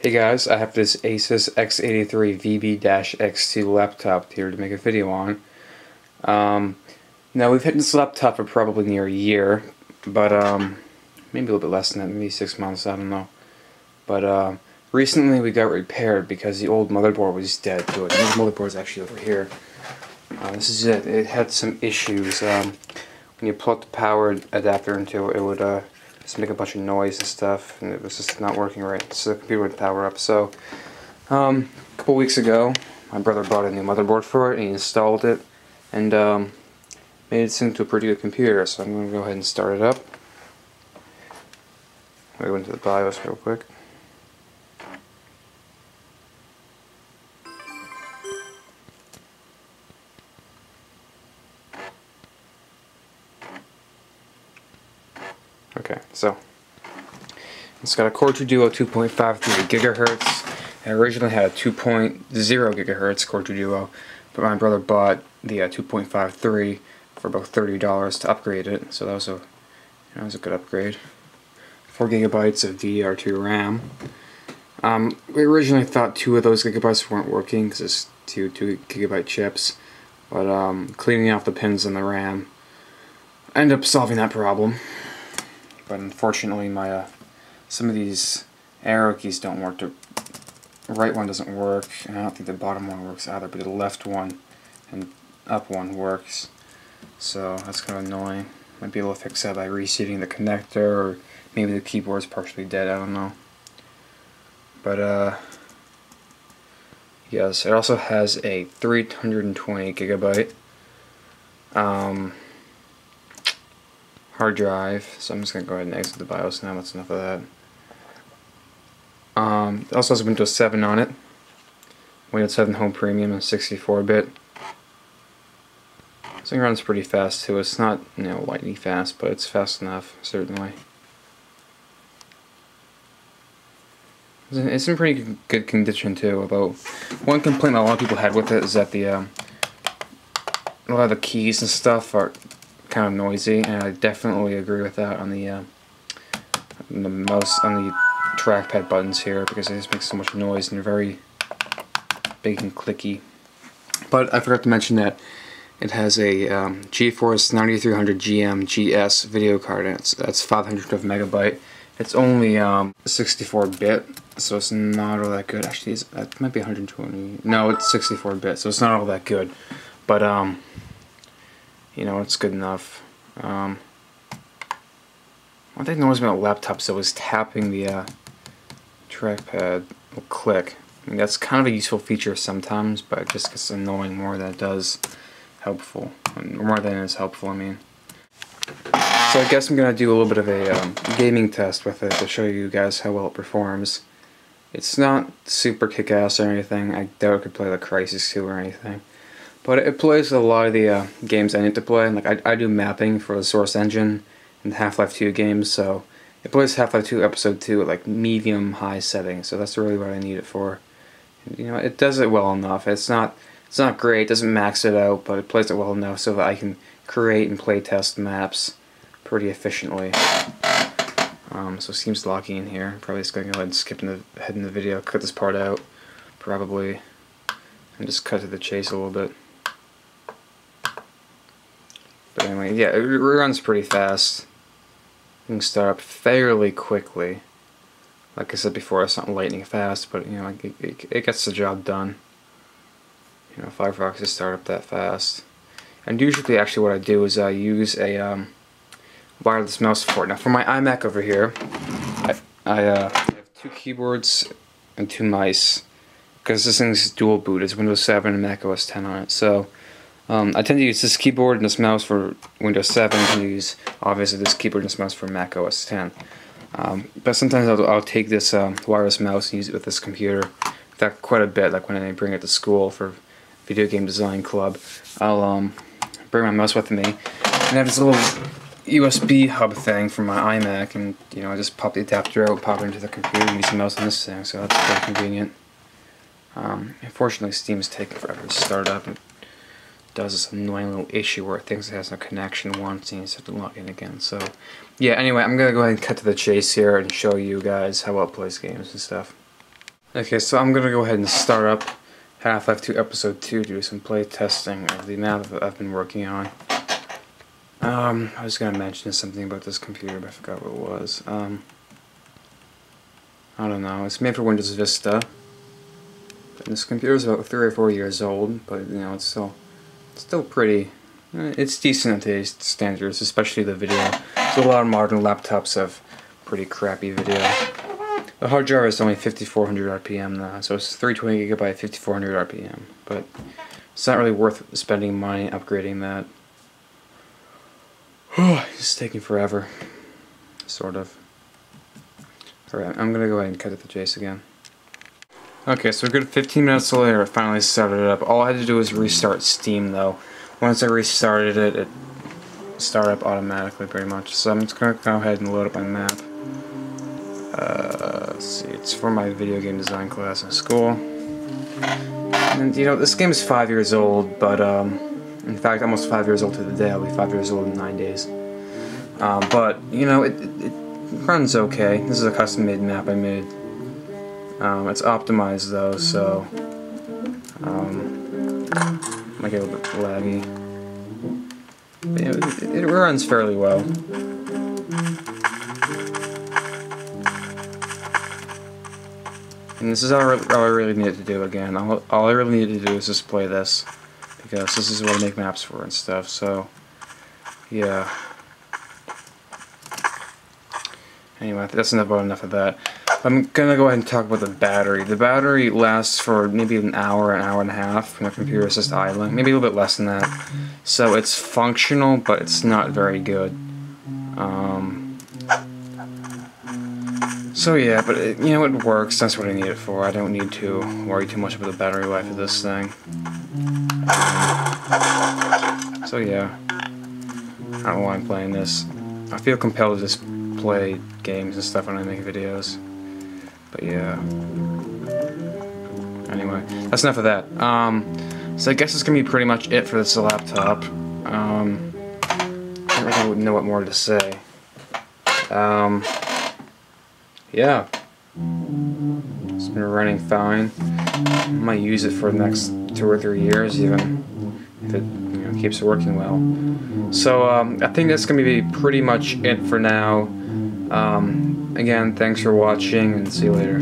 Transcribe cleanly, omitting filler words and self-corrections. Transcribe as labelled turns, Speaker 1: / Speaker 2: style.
Speaker 1: Hey guys, I have this Asus X83VB-X2 laptop here to make a video on. Now we've had this laptop for probably near a year, but maybe a little bit less than that, maybe 6 months, I don't know. But recently we got repaired because the old motherboard was dead to it. The motherboard is actually over here. This is it. It had some issues. When you plug the power adapter into it, it would just make a bunch of noise and stuff, and it was just not working right, so the computer wouldn't power up. So a couple weeks ago my brother bought a new motherboard for it and he installed it and made it into a pretty good computer. So I'm going to go ahead and start it up. I'll go into the BIOS real quick. Okay, so it's got a Core 2 Duo 2.53 gigahertz. I originally had a 2.0 gigahertz Core 2 Duo, but my brother bought the 2.53 for about $30 to upgrade it. So that was a good upgrade. 4 gigabytes of DDR2 RAM. We originally thought 2 of those gigabytes weren't working because it's 2 gigabyte chips, but cleaning off the pins in the RAM ended up solving that problem. But unfortunately, my some of these arrow keys don't work. The right one doesn't work, and I don't think the bottom one works either. But the left one and up one works, so that's kind of annoying. Might be able to fix that by reseating the connector, or maybe the keyboard's partially dead. I don't know. But yes, it also has a 320 gigabyte hard drive, so I'm just going to go ahead and exit the BIOS now. That's enough of that. It also has Windows 7 on it. Windows 7 Home Premium and 64-bit. This thing runs pretty fast too. It's not, lightning fast, but it's fast enough, certainly. It's in pretty good condition too, although one complaint a lot of people had with it is that a lot of the keys and stuff are kind of noisy, and I definitely agree with that on the mouse, on the trackpad buttons here, because they just make so much noise and they're very big and clicky. But I forgot to mention that it has a GeForce 9300 GM GS video card, and that's 500 of megabyte. It's only 64-bit, so it's not all that good. Actually, it might be 120. No, it's 64-bit, so it's not all that good. But it's good enough. One thing I noticed about laptops that was tapping the trackpad will click. I mean, that's kind of a useful feature sometimes, but it just gets annoying more than it does helpful. More than it's helpful, I mean. So I guess I'm going to do a little bit of a gaming test with it to show you guys how well it performs. It's not super kick-ass or anything. I doubt it could play like Crysis 2 or anything. But it plays a lot of the games I need to play. Like I do mapping for the Source Engine in Half-Life 2 games, so it plays Half-Life 2 Episode 2 at like medium-high settings. So that's really what I need it for. And, it does it well enough. It's not great. It doesn't max it out, but it plays it well enough so that I can create and play test maps pretty efficiently. So it seems locky in here. Probably just gonna go ahead and skip ahead in the video, cut this part out, probably, and just cut to the chase a little bit. But anyway, yeah, it runs pretty fast. You can start up fairly quickly. Like I said before, it's not lightning fast, but it gets the job done. Firefox just start up that fast. And usually, actually, what I do is I use a wireless mouse for it. Now, for my iMac over here, I have 2 keyboards and 2 mice, because this thing's dual boot. It's Windows 7 and Mac OS 10 on it. So I tend to use this keyboard and this mouse for Windows 7, and use obviously this keyboard and this mouse for Mac OS 10. But sometimes I'll take this wireless mouse and use it with this computer. In fact, quite a bit. Like when I bring it to school for video game design club, I'll bring my mouse with me, and I have this little USB hub thing for my iMac, and I just pop the adapter out, pop it into the computer, and use the mouse on this thing. So that's pretty convenient. Unfortunately, Steam's taking forever to start up. It does this annoying little issue where it thinks it has no connection once and you just have to log in again. So yeah, anyway, I'm gonna go ahead and cut to the chase here and show you guys how well it plays games and stuff. Okay, so I'm gonna go ahead and start up Half-Life 2 Episode 2 to do some play testing of the map that I've been working on. I was gonna mention something about this computer, but I forgot what it was. I don't know. It's made for Windows Vista. And this computer is about 3 or 4 years old, but you know, it's still pretty. It's decent in today's standards, especially the video. So a lot of modern laptops have pretty crappy video. The hard drive is only 5400 RPM now, so it's 320 gigabyte, 5400 RPM. But it's not really worth spending money upgrading that. It's taking forever, sort of. Alright, I'm gonna go ahead and cut at the chase again. Okay, so a good 15 minutes later, I finally started it up. All I had to do was restart Steam, though. Once I restarted it, it started up automatically, pretty much. So I'm just gonna go ahead and load up my map. Let's see, it's for my video game design class in school. And you know, this game is 5 years old, but in fact, almost 5 years old to the day. I'll be 5 years old in 9 days. But you know, it runs okay. This is a custom-made map I made. It's optimized though, so might get a little bit laggy. But, you know, it runs fairly well. And this is all I really needed to do again. All I really needed to do is just play this, because this is what I make maps for and stuff, so yeah. Anyway, that's about enough of that. I'm gonna go ahead and talk about the battery. The battery lasts for maybe an hour and a half when the computer is just idling. Maybe a little bit less than that. So it's functional, but it's not very good. So yeah, but you know, it works. That's what I need it for. I don't need to worry too much about the battery life of this thing. So yeah, I don't know why I'm playing this. I feel compelled to just play games and stuff when I make videos. But yeah. Anyway, that's enough of that. So I guess it's gonna be pretty much it for this laptop. I don't really know what more to say. Yeah. It's been running fine. I might use it for the next 2 or 3 years even, if it keeps working well. So I think that's gonna be pretty much it for now. Again, thanks for watching, and see you later.